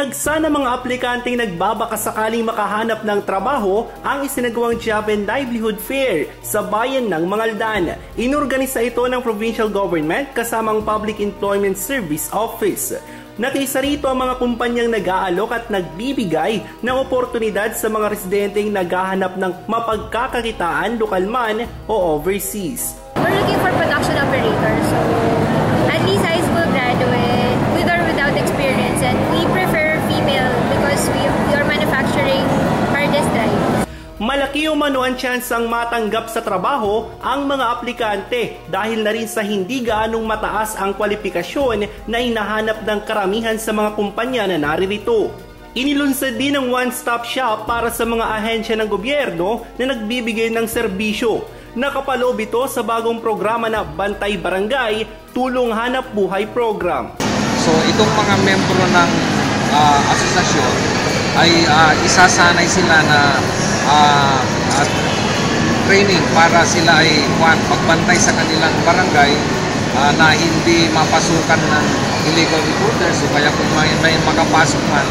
Pinagsa ng mga aplikanteng nagbabaka sakaling makahanap ng trabaho ang isinagawang Job and Livelihood Fair sa bayan ng Mangaldan. Inorganisa ito ng provincial government kasamang Public Employment Service Office. Nakiisa rito ang mga kumpanyang nag-aalok at nagbibigay ng oportunidad sa mga residenteng naghahanap ng mapagkakakitaan lokal man o overseas. We're looking for production operators, so at least high school graduate with or without experience, and we prefer female because we are manufacturing hard disk drives. Malaki umano ang tsansang matanggap sa trabaho ang mga aplikante dahil na rin sa hindi gaanong mataas ang kwalifikasyon na hinahanap ng karamihan sa mga kumpanya na naririto. Inilunsad din ang one-stop shop para sa mga ahensya ng gobyerno na nagbibigay ng serbisyo. Nakapaloob ito sa bagong programa na Bantay Barangay Tulong Hanap Buhay Program. So itong mga membro ng asosasyon ay isasanay sila na training para sila ay magbantay sa kanilang barangay na hindi mapasukan ng illegal recruiters, o kaya kung may makapasok man,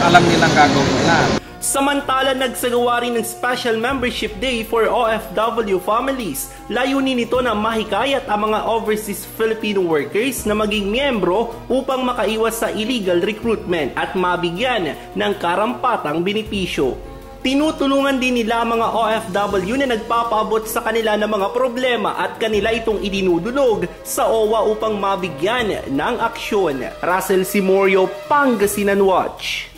alam nilang gagawin nila. Samantala, nagsagawa rin ng Special Membership Day for OFW families. Layunin nito na mahikayat ang mga overseas Filipino workers na maging miyembro upang makaiwas sa illegal recruitment at mabigyan ng karampatang benepisyo. Tinutulungan din nila mga OFW na nagpapaabot sa kanila ng mga problema at kanila itong idinudulog sa OWA upang mabigyan ng aksyon. Russell Simorio, Pangasinan Watch.